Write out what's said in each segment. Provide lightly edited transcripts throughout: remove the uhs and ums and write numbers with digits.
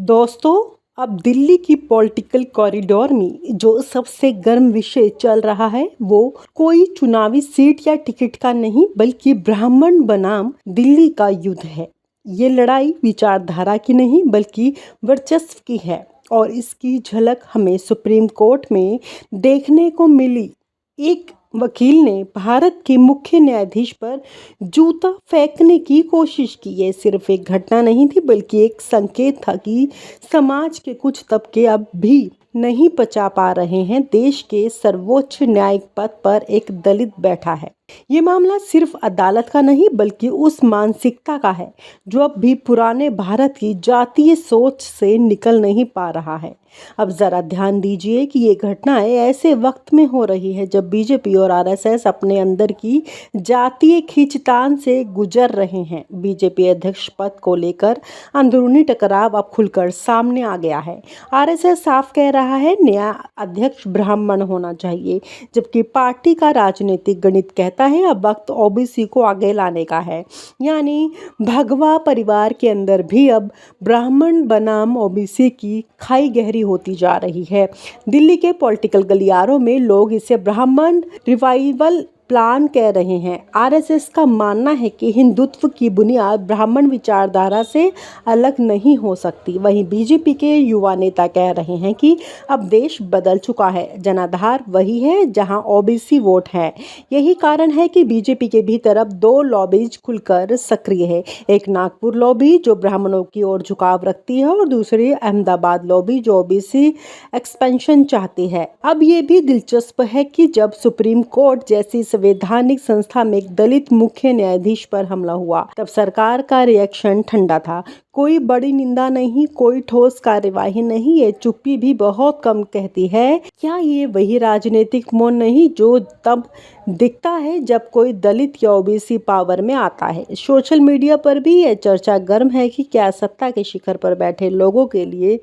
दोस्तों, अब दिल्ली की पॉलिटिकल कॉरिडोर में जो सबसे गर्म विषय चल रहा है वो कोई चुनावी सीट या टिकट का नहीं बल्कि ब्राह्मण बनाम दिल्ली का युद्ध है। ये लड़ाई विचारधारा की नहीं बल्कि वर्चस्व की है और इसकी झलक हमें सुप्रीम कोर्ट में देखने को मिली। एक वकील ने भारत के मुख्य न्यायाधीश पर जूता फेंकने की कोशिश की। ये सिर्फ एक घटना नहीं थी बल्कि एक संकेत था कि समाज के कुछ तबके अब भी नहीं पचा पा रहे हैं देश के सर्वोच्च न्यायिक पद पर एक दलित बैठा है। ये मामला सिर्फ अदालत का नहीं बल्कि उस मानसिकता का है जो अब भी पुराने भारत की जातीय सोच से निकल नहीं पा रहा है। अब जरा ध्यान दीजिए कि ये घटनाएं ऐसे वक्त में हो रही है जब बीजेपी और आरएसएस अपने अंदर की जातीय खींचतान से गुजर रहे हैं। बीजेपी अध्यक्ष पद को लेकर अंदरूनी टकराव अब खुलकर सामने आ गया है। आरएसएस साफ कह रहा है नया अध्यक्ष ब्राह्मण होना चाहिए, जबकि पार्टी का राजनीतिक गणित कहता है अब वक्त ओबीसी को आगे लाने का है। यानी भगवा परिवार के अंदर भी अब ब्राह्मण बनाम ओबीसी की खाई गहरी होती जा रही है। दिल्ली के पॉलिटिकल गलियारों में लोग इसे ब्राह्मण रिवाइवल प्लान कह रहे हैं। आरएसएस का मानना है कि हिंदुत्व की बुनियाद ब्राह्मण विचारधारा से अलग नहीं हो सकती। वहीं बीजेपी के युवा नेता कह रहे हैं कि अब देश बदल चुका है, जनाधार वही है जहां ओबीसी वोट है। यही कारण है कि बीजेपी के भीतर अब दो लॉबीज खुलकर सक्रिय है। एक नागपुर लॉबी जो ब्राह्मणों की ओर झुकाव रखती है और दूसरी अहमदाबाद लॉबी जो ओबीसी एक्सपेंशन चाहती है। अब ये भी दिलचस्प है कि जब सुप्रीम कोर्ट जैसी संवैधानिक संस्था में एक दलित मुख्य न्यायाधीश पर हमला हुआ तब सरकार का रिएक्शन ठंडा था। कोई बड़ी निंदा नहीं, कोई ठोस कार्यवाही नहीं, ये चुप्पी भी बहुत कम कहती है। क्या ये वही राजनीतिक मौन नहीं जो तब दिखता है जब कोई दलित या ओबीसी पावर में आता है? सोशल मीडिया पर भी ये चर्चा गर्म है कि क्या सत्ता के शिखर पर बैठे लोगों के लिए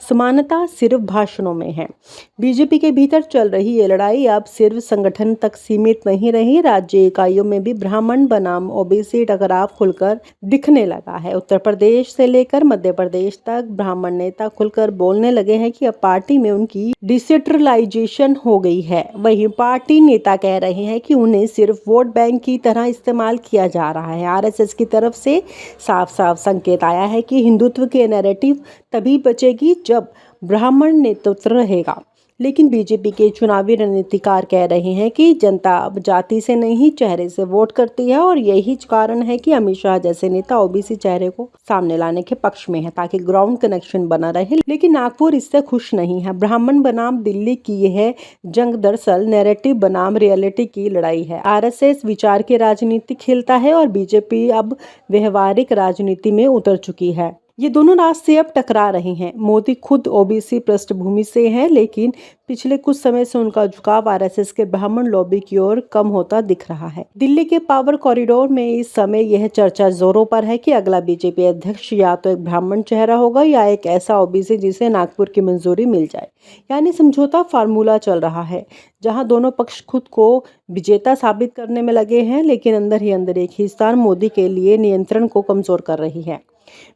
समानता सिर्फ भाषणों में है? बीजेपी के भीतर चल रही ये लड़ाई अब सिर्फ संगठन तक सीमित नहीं रही, राज्य इकाइयों में भी ब्राह्मण बनाम ओबीसी टकराव खुलकर दिखने लगा है। उत्तर प्रदेश से लेकर मध्य प्रदेश तक ब्राह्मण नेता खुलकर बोलने लगे हैं कि अब पार्टी में उनकी डिसेंट्रलाइजेशन हो गई है। वहीं पार्टी नेता कह रहे हैं कि उन्हें सिर्फ वोट बैंक की तरह इस्तेमाल किया जा रहा है। आरएसएस की तरफ से साफ साफ संकेत आया है कि हिंदुत्व के नैरेटिव तभी बचेगी जब ब्राह्मण नेतृत्व रहेगा। लेकिन बीजेपी के चुनावी रणनीतिकार कह रहे हैं कि जनता अब जाति से नहीं चेहरे से वोट करती है और यही कारण है कि अमित शाह जैसे नेता ओबीसी चेहरे को सामने लाने के पक्ष में है ताकि ग्राउंड कनेक्शन बना रहे। लेकिन नागपुर इससे खुश नहीं है। ब्राह्मण बनाम दिल्ली की यह जंग दरअसल नैरेटिव बनाम रियलिटी की लड़ाई है। आरएसएस विचार की राजनीति खेलता है और बीजेपी अब व्यवहारिक राजनीति में उतर चुकी है। ये दोनों रास्ते अब टकरा रहे हैं। मोदी खुद ओबीसी पृष्ठभूमि से हैं, लेकिन पिछले कुछ समय से उनका झुकाव आरएसएस के ब्राह्मण लॉबी की ओर कम होता दिख रहा है। दिल्ली के पावर कॉरिडोर में इस समय यह चर्चा जोरों पर है कि अगला बीजेपी अध्यक्ष या तो एक ब्राह्मण चेहरा होगा या एक ऐसा ओबीसी जिसे नागपुर की मंजूरी मिल जाए। यानी समझौता फार्मूला चल रहा है जहां दोनों पक्ष खुद को विजेता साबित करने में लगे हैं, लेकिन अंदर ही अंदर एक ही स्थान मोदी के लिए नियंत्रण को कमजोर कर रही है।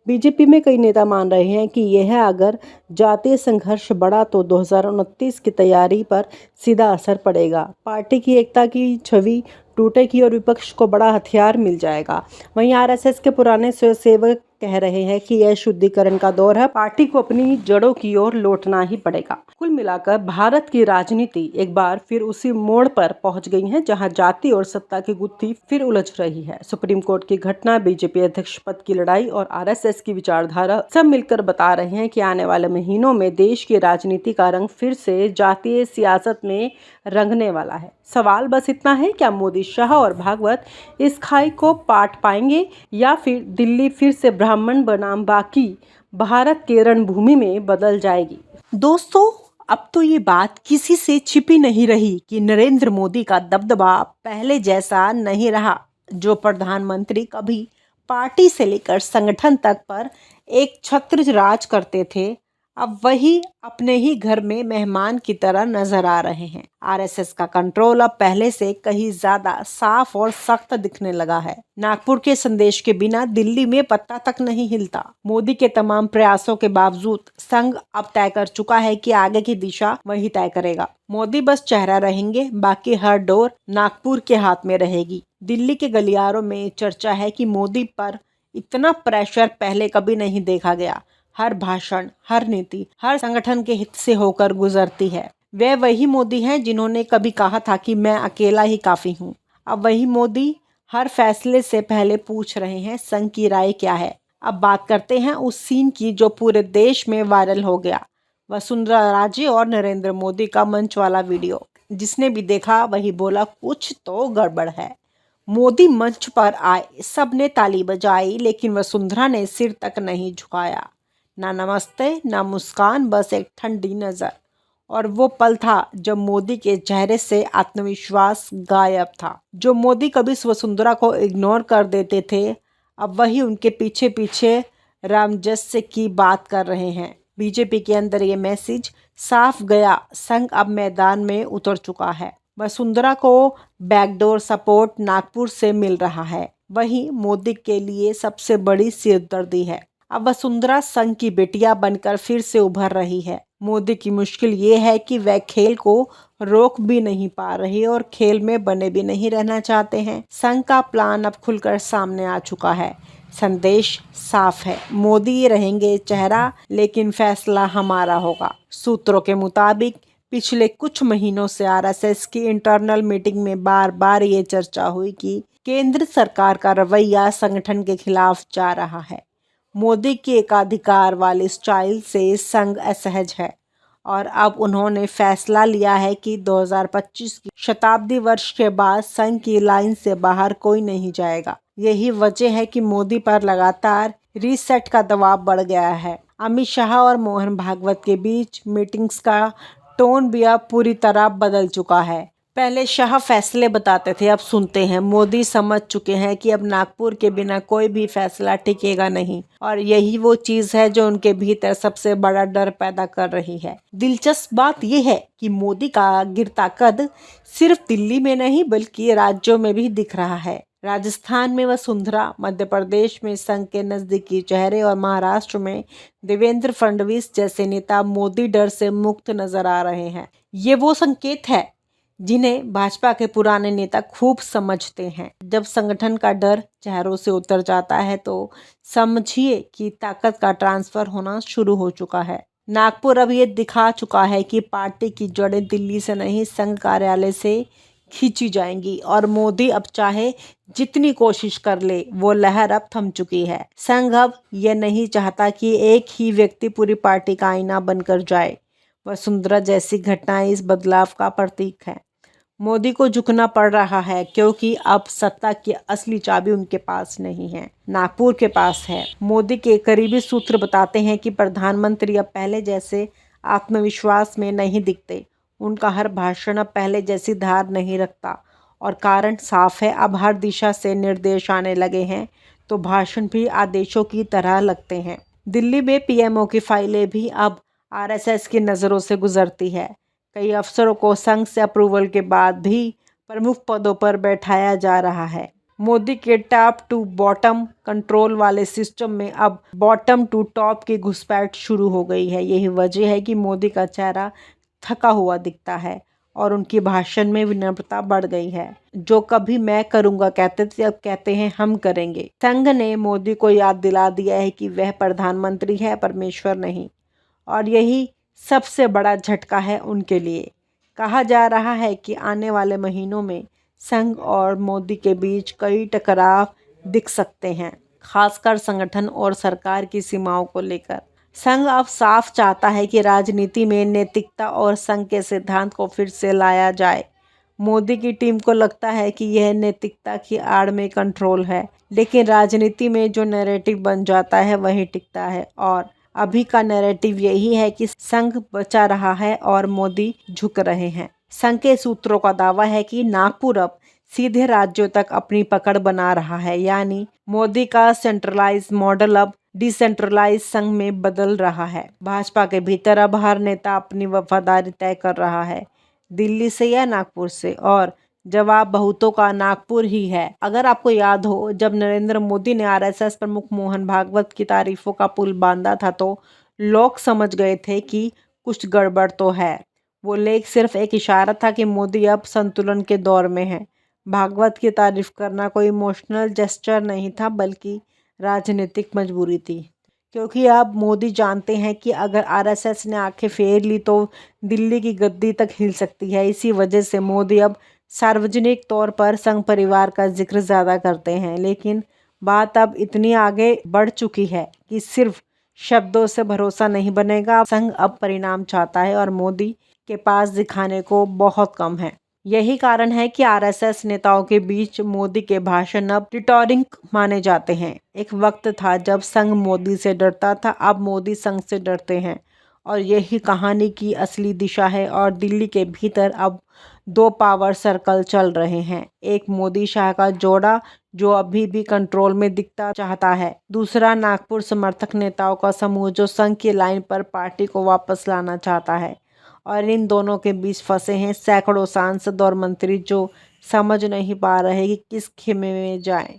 बीजेपी में कई नेता मान रहे हैं कि यह अगर जातीय संघर्ष बढ़ा तो 2029 की तैयारी पर सीधा असर पड़ेगा। पार्टी की एकता की छवि टूटेगी और विपक्ष को बड़ा हथियार मिल जाएगा। वहीं आरएसएस के पुराने स्वयंसेवक कह रहे हैं कि यह शुद्धिकरण का दौर है, पार्टी को अपनी जड़ों की ओर लौटना ही पड़ेगा। कुल मिलाकर भारत की राजनीति एक बार फिर उसी मोड़ पर पहुंच गई है जहां जाति और सत्ता की गुत्थी फिर उलझ रही है। सुप्रीम कोर्ट की घटना, बीजेपी अध्यक्ष पद की लड़ाई और आरएसएस की विचारधारा सब मिलकर बता रहे हैं कि आने वाले महीनों में देश की राजनीति का रंग फिर से जातीय सियासत में रंगने वाला है। सवाल बस इतना है, क्या मोदी, शाह और भागवत इस खाई को पाट पाएंगे या फिर दिल्ली फिर से ब्राह्मण बनाम बाकी भारत के रणभूमि में बदल जाएगी? दोस्तों, अब तो ये बात किसी से छिपी नहीं रही कि नरेंद्र मोदी का दबदबा पहले जैसा नहीं रहा। जो प्रधानमंत्री कभी पार्टी से लेकर संगठन तक पर एक छत्र राज करते थे, अब वही अपने ही घर में मेहमान की तरह नजर आ रहे हैं। आरएसएस का कंट्रोल अब पहले से कहीं ज्यादा साफ और सख्त दिखने लगा है। नागपुर के संदेश के बिना दिल्ली में पत्ता तक नहीं हिलता। मोदी के तमाम प्रयासों के बावजूद संघ अब तय कर चुका है कि आगे की दिशा वही तय करेगा। मोदी बस चेहरा रहेंगे, बाकी हर डोर नागपुर के हाथ में रहेगी। दिल्ली के गलियारों में चर्चा है कि मोदी पर इतना प्रेशर पहले कभी नहीं देखा गया। हर भाषण, हर नीति, हर संगठन के हित से होकर गुजरती है। वे वही मोदी हैं जिन्होंने कभी कहा था कि मैं अकेला ही काफी हूँ। अब वही मोदी हर फैसले से पहले पूछ रहे हैं संघ की राय क्या है। अब बात करते हैं उस सीन की जो पूरे देश में वायरल हो गया। वसुंधरा राजे और नरेंद्र मोदी का मंच वाला वीडियो। जिसने भी देखा वही बोला कुछ तो गड़बड़ है। मोदी मंच पर आए, सबने ताली बजाई, लेकिन वसुंधरा ने सिर तक नहीं झुकाया। ना नमस्ते, ना मुस्कान, बस एक ठंडी नजर। और वो पल था जब मोदी के चेहरे से आत्मविश्वास गायब था। जो मोदी कभी वसुंधरा को इग्नोर कर देते थे, अब वही उनके पीछे पीछे रामजस्य की बात कर रहे हैं। बीजेपी के अंदर ये मैसेज साफ गया, संघ अब मैदान में उतर चुका है। वसुंधरा को बैकडोर सपोर्ट नागपुर से मिल रहा है, वही मोदी के लिए सबसे बड़ी सिरदर्दी है। अब वसुंधरा संघ की बेटियां बनकर फिर से उभर रही है। मोदी की मुश्किल ये है कि वह खेल को रोक भी नहीं पा रही और खेल में बने भी नहीं रहना चाहते हैं। संघ का प्लान अब खुलकर सामने आ चुका है। संदेश साफ है, मोदी रहेंगे चेहरा, लेकिन फैसला हमारा होगा। सूत्रों के मुताबिक पिछले कुछ महीनों से आरएसएस की इंटरनल मीटिंग में बार बार ये चर्चा हुई कि केंद्र सरकार का रवैया संगठन के खिलाफ जा रहा है। मोदी की एकाधिकार वाली स्टाइल से संघ असहज है और अब उन्होंने फैसला लिया है कि 2025 की शताब्दी वर्ष के बाद संघ की लाइन से बाहर कोई नहीं जाएगा। यही वजह है कि मोदी पर लगातार रीसेट का दबाव बढ़ गया है। अमित शाह और मोहन भागवत के बीच मीटिंग्स का टोन भी अब पूरी तरह बदल चुका है। पहले शाह फैसले बताते थे, अब सुनते हैं। मोदी समझ चुके हैं कि अब नागपुर के बिना कोई भी फैसला टिकेगा नहीं, और यही वो चीज है जो उनके भीतर सबसे बड़ा डर पैदा कर रही है। दिलचस्प बात यह है कि मोदी का गिरता कद सिर्फ दिल्ली में नहीं बल्कि राज्यों में भी दिख रहा है। राजस्थान में वसुंधरा, मध्य प्रदेश में संघ के नजदीकी चेहरे और महाराष्ट्र में देवेंद्र फडणवीस जैसे नेता मोदी डर से मुक्त नजर आ रहे हैं। ये वो संकेत है जिन्हें भाजपा के पुराने नेता खूब समझते हैं। जब संगठन का डर चेहरों से उतर जाता है तो समझिए कि ताकत का ट्रांसफर होना शुरू हो चुका है। नागपुर अब ये दिखा चुका है कि पार्टी की जड़ें दिल्ली से नहीं संघ कार्यालय से खींची जाएंगी, और मोदी अब चाहे जितनी कोशिश कर ले वो लहर अब थम चुकी है। संघ अब ये नहीं चाहता कि एक ही व्यक्ति पूरी पार्टी का आईना बनकर जाए। वसुंधरा जैसी घटनाएं इस बदलाव का प्रतीक है। मोदी को झुकना पड़ रहा है क्योंकि अब सत्ता की असली चाबी उनके पास नहीं है, नागपुर के पास है। मोदी के करीबी सूत्र बताते हैं कि प्रधानमंत्री अब पहले जैसे आत्मविश्वास में नहीं दिखते। उनका हर भाषण अब पहले जैसी धार नहीं रखता, और कारण साफ है, अब हर दिशा से निर्देश आने लगे हैं तो भाषण भी आदेशों की तरह लगते हैं। दिल्ली में पीएमओ की फाइलें भी अब आरएसएस की नज़रों से गुजरती है। कई अफसरों को संघ से अप्रूवल के बाद भी प्रमुख पदों पर बैठाया जा रहा है। मोदी के टॉप टू बॉटम कंट्रोल वाले सिस्टम में अब बॉटम टू टॉप की घुसपैठ शुरू हो गई है। यही वजह है कि मोदी का चेहरा थका हुआ दिखता है और उनकी भाषण में विनम्रता बढ़ गई है। जो कभी मैं करूंगा कहते थे, अब कहते हैं हम करेंगे। संघ ने मोदी को याद दिला दिया है कि वह प्रधानमंत्री है, परमेश्वर नहीं, और यही सबसे बड़ा झटका है उनके लिए। कहा जा रहा है कि आने वाले महीनों में संघ और मोदी के बीच कई टकराव दिख सकते हैं, खासकर संगठन और सरकार की सीमाओं को लेकर। संघ अब साफ चाहता है कि राजनीति में नैतिकता और संघ के सिद्धांत को फिर से लाया जाए। मोदी की टीम को लगता है कि यह नैतिकता की आड़ में कंट्रोल है, लेकिन राजनीति में जो नैरेटिव बन जाता है वही टिकता है, और अभी का नैरेटिव यही है कि संघ बचा रहा है और मोदी झुक रहे हैं। संघ के सूत्रों का दावा है कि नागपुर अब सीधे राज्यों तक अपनी पकड़ बना रहा है, यानी मोदी का सेंट्रलाइज मॉडल अब डिसेंट्रलाइज संघ में बदल रहा है। भाजपा के भीतर अब हर नेता अपनी वफादारी तय कर रहा है, दिल्ली से या नागपुर से, और जवाब बहुतों का नागपुर ही है। अगर आपको याद हो, जब नरेंद्र मोदी ने आरएसएस प्रमुख मोहन भागवत की तारीफों का पुल बांधा था तो लोग समझ गए थे कि कुछ गड़बड़ तो है। वो लेख सिर्फ एक इशारा था कि मोदी अब संतुलन के दौर में है। भागवत की तारीफ करना कोई इमोशनल जेस्चर नहीं था, बल्कि राजनीतिक मजबूरी थी, क्योंकि अब मोदी जानते हैं कि अगर आरएसएस ने आंखें फेर ली तो दिल्ली की गद्दी तक हिल सकती है। इसी वजह से मोदी अब सार्वजनिक तौर पर संघ परिवार का जिक्र ज़्यादा करते हैं, लेकिन बात अब इतनी आगे बढ़ चुकी है कि सिर्फ शब्दों से भरोसा नहीं बनेगा। संघ अब परिणाम चाहता है और मोदी के पास दिखाने को बहुत कम है। यही कारण है कि आरएसएस नेताओं के बीच मोदी के भाषण अब रिटॉरिक माने जाते हैं। एक वक्त था जब संघ मोदी से डरता था, अब मोदी संघ से डरते हैं, और यही कहानी की असली दिशा है। और दिल्ली के भीतर अब दो पावर सर्कल चल रहे हैं, एक मोदी शाह का जोड़ा जो अभी भी कंट्रोल में दिखता चाहता है, दूसरा नागपुर समर्थक नेताओं का समूह जो संघ की लाइन पर पार्टी को वापस लाना चाहता है। और इन दोनों के बीच फंसे हैं सैकड़ों सांसद और मंत्री जो समझ नहीं पा रहे कि किस खेमे में जाएं।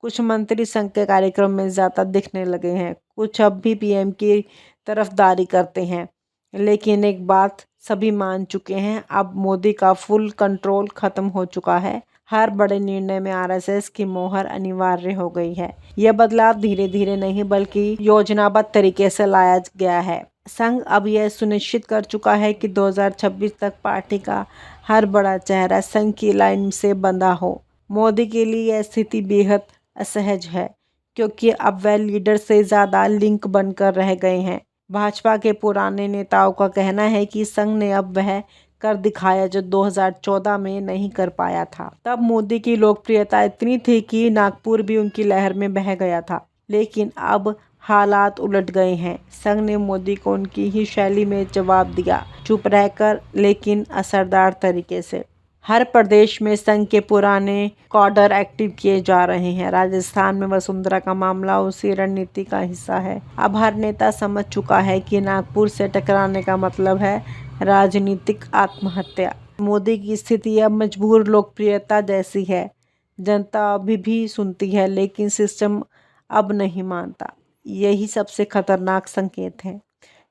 कुछ मंत्री संघ के कार्यक्रम में ज़्यादा दिखने लगे हैं, कुछ अब भी पीएम की तरफदारी करते हैं, लेकिन एक बात सभी मान चुके हैं, अब मोदी का फुल कंट्रोल खत्म हो चुका है। हर बड़े निर्णय में आरएसएस की मोहर अनिवार्य हो गई है। यह बदलाव धीरे धीरे नहीं बल्कि योजनाबद्ध तरीके से लाया गया है। संघ अब यह सुनिश्चित कर चुका है कि 2026 तक पार्टी का हर बड़ा चेहरा संघ की लाइन से बंधा हो। मोदी के लिए यह स्थिति बेहद असहज है, क्योंकि अब वह लीडर से ज़्यादा लिंक बनकर रह गए हैं। भाजपा के पुराने नेताओं का कहना है कि संघ ने अब वह कर दिखाया जो 2014 में नहीं कर पाया था। तब मोदी की लोकप्रियता इतनी थी कि नागपुर भी उनकी लहर में बह गया था, लेकिन अब हालात उलट गए हैं। संघ ने मोदी को उनकी ही शैली में जवाब दिया, चुप रहकर लेकिन असरदार तरीके से। हर प्रदेश में संघ के पुराने कॉडर एक्टिव किए जा रहे हैं। राजस्थान में वसुंधरा का मामला उसी रणनीति का हिस्सा है। अब हर नेता समझ चुका है कि नागपुर से टकराने का मतलब है राजनीतिक आत्महत्या। मोदी की स्थिति अब मजबूर लोकप्रियता जैसी है। जनता अभी भी सुनती है, लेकिन सिस्टम अब नहीं मानता। यही सबसे खतरनाक संकेत है,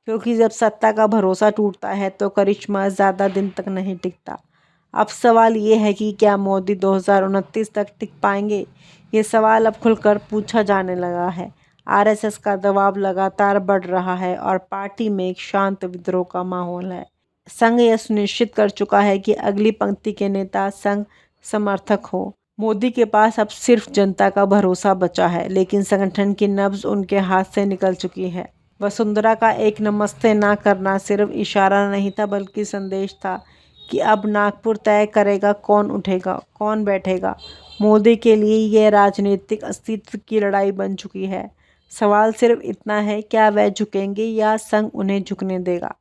क्योंकि जब सत्ता का भरोसा टूटता है तो करिश्मा ज़्यादा दिन तक नहीं टिकता। अब सवाल ये है कि क्या मोदी 2029 तक टिक पाएंगे? ये सवाल अब खुलकर पूछा जाने लगा है। आरएसएस का दबाव लगातार बढ़ रहा है और पार्टी में एक शांत विद्रोह का माहौल है। संघ यह सुनिश्चित कर चुका है कि अगली पंक्ति के नेता संघ समर्थक हो। मोदी के पास अब सिर्फ जनता का भरोसा बचा है, लेकिन संगठन की नब्ज उनके हाथ से निकल चुकी है। वसुंधरा का एक नमस्ते ना करना सिर्फ इशारा नहीं था, बल्कि संदेश था कि अब नागपुर तय करेगा कौन उठेगा, कौन बैठेगा। मोदी के लिए यह राजनीतिक अस्तित्व की लड़ाई बन चुकी है। सवाल सिर्फ इतना है, क्या वह झुकेंगे या संघ उन्हें झुकने देगा?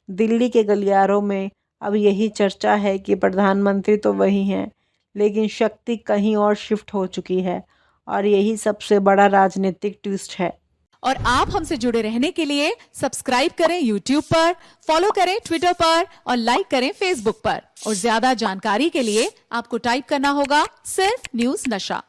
दिल्ली के गलियारों में अब यही चर्चा है कि प्रधानमंत्री तो वही हैं, लेकिन शक्ति कहीं और शिफ्ट हो चुकी है, और यही सबसे बड़ा राजनीतिक ट्विस्ट है। और आप हमसे जुड़े रहने के लिए सब्सक्राइब करें YouTube पर, फॉलो करें Twitter पर और लाइक करें Facebook पर। और ज्यादा जानकारी के लिए आपको टाइप करना होगा सिर्फ न्यूज़ नशा।